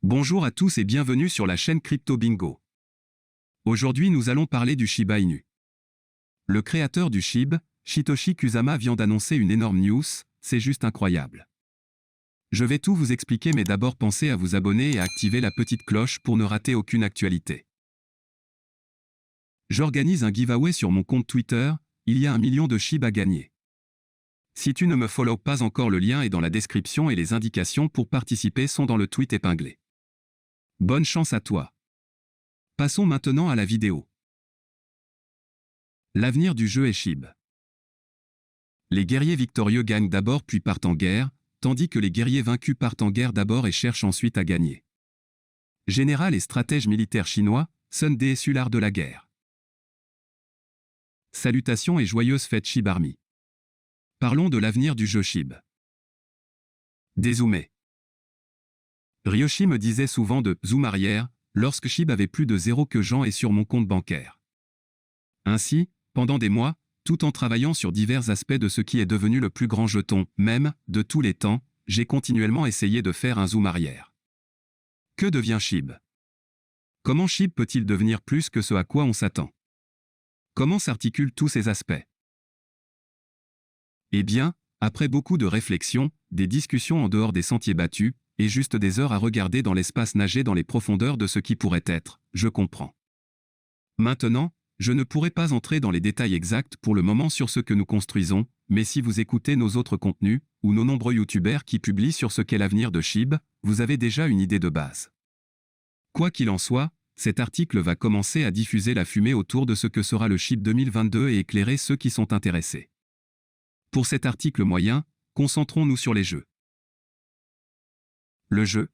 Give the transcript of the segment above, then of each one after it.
Bonjour à tous et bienvenue sur la chaîne Crypto Bingo. Aujourd'hui nous allons parler du Shiba Inu. Le créateur du SHIB, Satoshi Kusama vient d'annoncer une énorme news, c'est juste incroyable. Je vais tout vous expliquer mais d'abord pensez à vous abonner et à activer la petite cloche pour ne rater aucune actualité. J'organise un giveaway sur mon compte Twitter, il y a 1 million de SHIB à gagner. Si tu ne me follow pas encore, le lien est dans la description et les indications pour participer sont dans le tweet épinglé. Bonne chance à toi. Passons maintenant à la vidéo. L'avenir du jeu est SHIB. Les guerriers victorieux gagnent d'abord puis partent en guerre, tandis que les guerriers vaincus partent en guerre d'abord et cherchent ensuite à gagner. Général et stratège militaire chinois, Sun Tzu, l'art de la guerre. Salutations et joyeuses fêtes SHIB Army. Parlons de l'avenir du jeu SHIB. Dézoomer. Ryoshi me disait souvent de « zoom arrière » lorsque SHIB avait plus de 0 que Jean est sur mon compte bancaire. Ainsi, pendant des mois, tout en travaillant sur divers aspects de ce qui est devenu le plus grand jeton, même, de tous les temps, j'ai continuellement essayé de faire un zoom arrière. Que devient SHIB? Comment SHIB peut-il devenir plus que ce à quoi on s'attend? Comment s'articulent tous ces aspects? Eh bien, après beaucoup de réflexions, des discussions en dehors des sentiers battus, et juste des heures à regarder dans l'espace nager dans les profondeurs de ce qui pourrait être, je comprends. Maintenant, je ne pourrai pas entrer dans les détails exacts pour le moment sur ce que nous construisons, mais si vous écoutez nos autres contenus, ou nos nombreux youtubeurs qui publient sur ce qu'est l'avenir de SHIB, vous avez déjà une idée de base. Quoi qu'il en soit, cet article va commencer à diffuser la fumée autour de ce que sera le SHIB 2022 et éclairer ceux qui sont intéressés. Pour cet article moyen, concentrons-nous sur les jeux. Le jeu.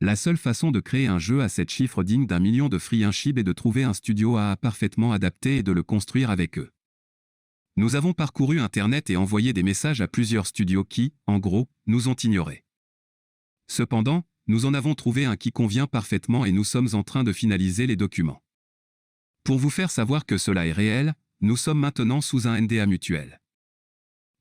La seule façon de créer un jeu à 7 chiffres digne d'1 million de free SHIB est de trouver un studio AA parfaitement adapté et de le construire avec eux. Nous avons parcouru Internet et envoyé des messages à plusieurs studios qui, en gros, nous ont ignorés. Cependant, nous en avons trouvé un qui convient parfaitement et nous sommes en train de finaliser les documents. Pour vous faire savoir que cela est réel, nous sommes maintenant sous un NDA mutuel.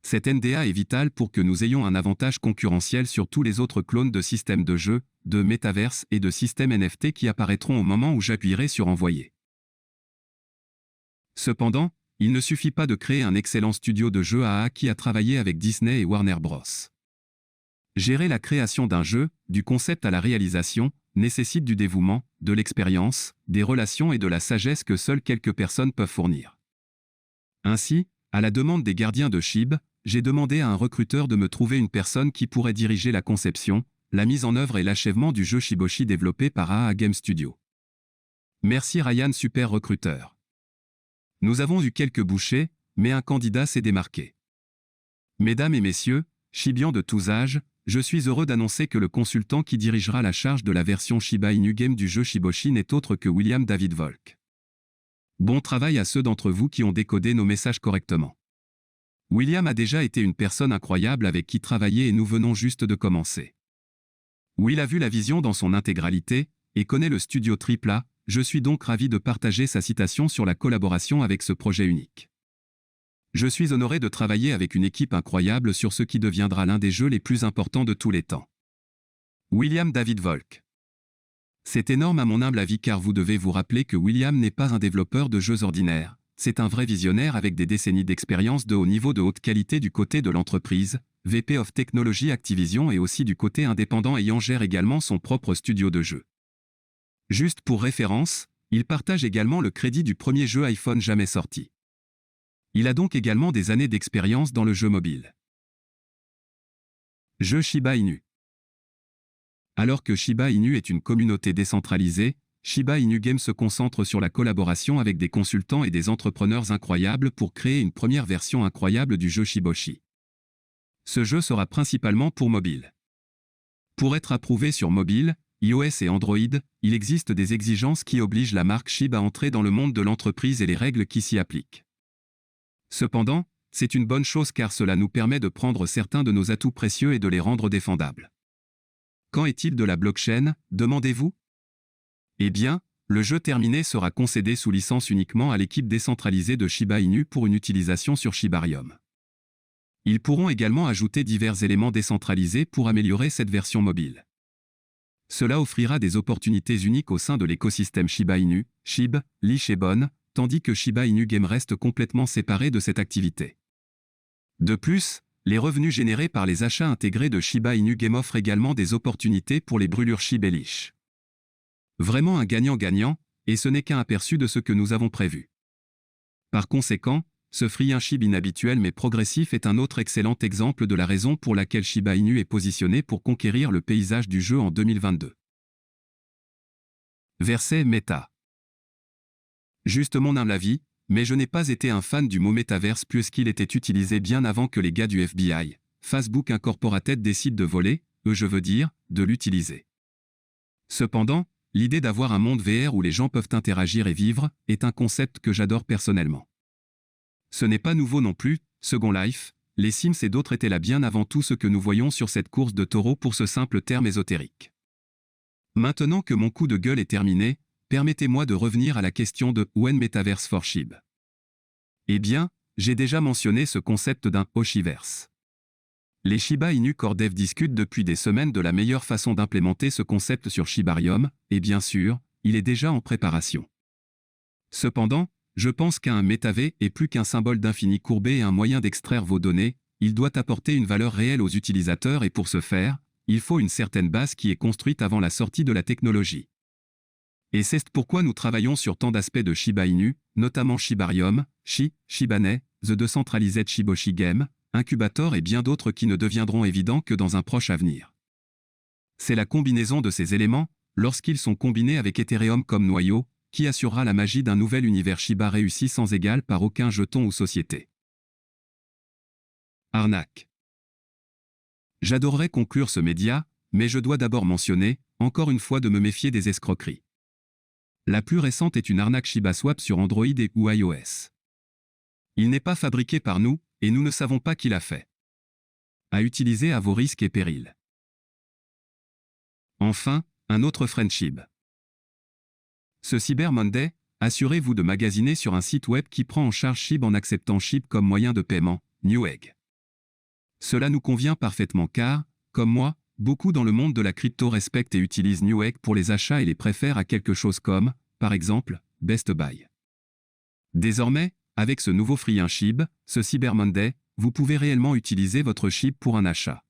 Cet NDA est vital pour que nous ayons un avantage concurrentiel sur tous les autres clones de systèmes de jeux, de métaverse et de systèmes NFT qui apparaîtront au moment où j'appuierai sur Envoyer. Cependant, il ne suffit pas de créer un excellent studio de jeux AA qui a travaillé avec Disney et Warner Bros. Gérer la création d'un jeu, du concept à la réalisation, nécessite du dévouement, de l'expérience, des relations et de la sagesse que seules quelques personnes peuvent fournir. Ainsi, à la demande des gardiens de SHIB, j'ai demandé à un recruteur de me trouver une personne qui pourrait diriger la conception, la mise en œuvre et l'achèvement du jeu Shiboshi développé par AA Game Studio. Merci Ryan, super recruteur. Nous avons eu quelques bouchées, mais un candidat s'est démarqué. Mesdames et messieurs, Shibians de tous âges, je suis heureux d'annoncer que le consultant qui dirigera la charge de la version Shiba Inu Game du jeu Shiboshi n'est autre que William David Volk. Bon travail à ceux d'entre vous qui ont décodé nos messages correctement. William a déjà été une personne incroyable avec qui travailler et nous venons juste de commencer. Will a vu la vision dans son intégralité, et connaît le studio AAA, je suis donc ravi de partager sa citation sur la collaboration avec ce projet unique. Je suis honoré de travailler avec une équipe incroyable sur ce qui deviendra l'un des jeux les plus importants de tous les temps. William David Volk. C'est énorme à mon humble avis car vous devez vous rappeler que William n'est pas un développeur de jeux ordinaires. C'est un vrai visionnaire avec des décennies d'expérience de haut niveau de haute qualité du côté de l'entreprise, VP of Technology Activision et aussi du côté indépendant ayant gère également son propre studio de jeux. Juste pour référence, il partage également le crédit du premier jeu iPhone jamais sorti. Il a donc également des années d'expérience dans le jeu mobile. Jeu Shiba Inu. Alors que Shiba Inu est une communauté décentralisée, Shiba Inu Game se concentre sur la collaboration avec des consultants et des entrepreneurs incroyables pour créer une première version incroyable du jeu Shiboshi. Ce jeu sera principalement pour mobile. Pour être approuvé sur mobile, iOS et Android, il existe des exigences qui obligent la marque SHIB à entrer dans le monde de l'entreprise et les règles qui s'y appliquent. Cependant, c'est une bonne chose car cela nous permet de prendre certains de nos atouts précieux et de les rendre défendables. Qu'en est-il de la blockchain, demandez-vous? Eh bien, le jeu terminé sera concédé sous licence uniquement à l'équipe décentralisée de Shiba Inu pour une utilisation sur Shibarium. Ils pourront également ajouter divers éléments décentralisés pour améliorer cette version mobile. Cela offrira des opportunités uniques au sein de l'écosystème Shiba Inu, SHIB, Leash et Bone, tandis que Shiba Inu Game reste complètement séparé de cette activité. De plus, les revenus générés par les achats intégrés de Shiba Inu Game offrent également des opportunités pour les brûlures SHIB et Leash. Vraiment un gagnant-gagnant, et ce n'est qu'un aperçu de ce que nous avons prévu. Par conséquent, ce free SHIB inhabituel mais progressif est un autre excellent exemple de la raison pour laquelle Shiba Inu est positionné pour conquérir le paysage du jeu en 2022. Verset méta. Juste mon humble avis, mais je n'ai pas été un fan du mot métaverse puisqu'il était utilisé bien avant que les gars du FBI, Facebook Incorporated décident de voler, de l'utiliser. Cependant, l'idée d'avoir un monde VR où les gens peuvent interagir et vivre est un concept que j'adore personnellement. Ce n'est pas nouveau non plus, Second Life, les Sims et d'autres étaient là bien avant tout ce que nous voyons sur cette course de taureaux pour ce simple terme ésotérique. Maintenant que mon coup de gueule est terminé, permettez-moi de revenir à la question de When Metaverse for SHIB. Eh bien, j'ai déjà mentionné ce concept d'un Oshiverse. Les Shiba Inu Core Dev discutent depuis des semaines de la meilleure façon d'implémenter ce concept sur Shibarium, et bien sûr, il est déjà en préparation. Cependant, je pense qu'un MetaV est plus qu'un symbole d'infini courbé et un moyen d'extraire vos données, il doit apporter une valeur réelle aux utilisateurs et pour ce faire, il faut une certaine base qui est construite avant la sortie de la technologie. Et c'est pourquoi nous travaillons sur tant d'aspects de Shiba Inu, notamment Shibarium, Shibane, The Decentralized Shiboshi Game, Incubator et bien d'autres qui ne deviendront évidents que dans un proche avenir. C'est la combinaison de ces éléments, lorsqu'ils sont combinés avec Ethereum comme noyau, qui assurera la magie d'un nouvel univers Shiba réussi sans égal par aucun jeton ou société. Arnaque. J'adorerais conclure ce média, mais je dois d'abord mentionner, encore une fois de me méfier des escroqueries. La plus récente est une arnaque ShibaSwap sur Android et ou iOS. Il n'est pas fabriqué par nous, et nous ne savons pas qui l'a fait. À utiliser à vos risques et périls. Enfin, un autre friendship. Ce Cyber Monday, assurez-vous de magasiner sur un site web qui prend en charge SHIB en acceptant SHIB comme moyen de paiement, Newegg. Cela nous convient parfaitement car, comme moi, beaucoup dans le monde de la crypto respectent et utilisent Newegg pour les achats et les préfèrent à quelque chose comme, par exemple, Best Buy. Désormais, avec ce nouveau free SHIB, ce Cyber Monday, vous pouvez réellement utiliser votre SHIB pour un achat.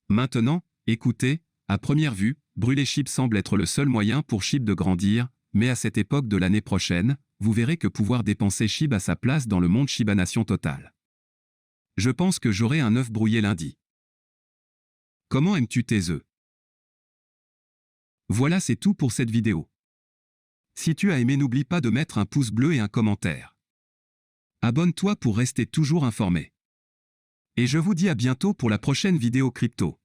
Maintenant, écoutez, à première vue, brûler SHIB semble être le seul moyen pour SHIB de grandir, mais à cette époque de l'année prochaine, vous verrez que pouvoir dépenser SHIB a sa place dans le monde Shibanation total. Je pense que j'aurai un œuf brouillé lundi. Comment aimes-tu tes œufs? Voilà, c'est tout pour cette vidéo. Si tu as aimé, n'oublie pas de mettre un pouce bleu et un commentaire. Abonne-toi pour rester toujours informé. Et je vous dis à bientôt pour la prochaine vidéo crypto.